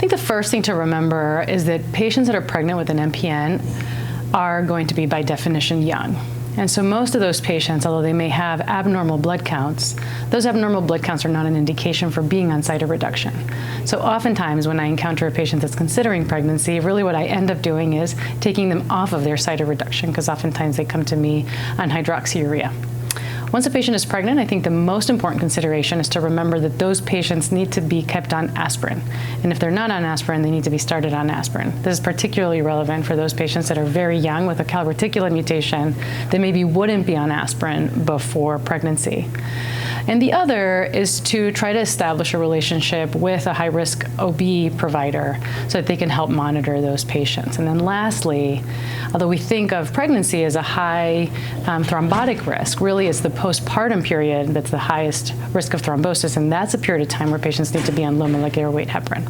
think the first thing to remember is that patients that are pregnant with an MPN are going to be, by definition, young. And so most of those patients, although they may have abnormal blood counts, those abnormal blood counts are not an indication for being on cytoreduction. So oftentimes when I encounter a patient that's considering pregnancy, really what I end up doing is taking them off of their cytoreduction, because oftentimes they come to me on hydroxyurea. Once a patient is pregnant, I think the most important consideration is to remember that those patients need to be kept on aspirin. And if they're not on aspirin, they need to be started on aspirin. This is particularly relevant for those patients that are very young with a calreticulin mutation that maybe wouldn't be on aspirin before pregnancy. And the other is to try to establish a relationship with a high-risk OB provider so that they can help monitor those patients. And then lastly, although we think of pregnancy as a high thrombotic risk, really it's the postpartum period that's the highest risk of thrombosis, and that's a period of time where patients need to be on low molecular weight heparin.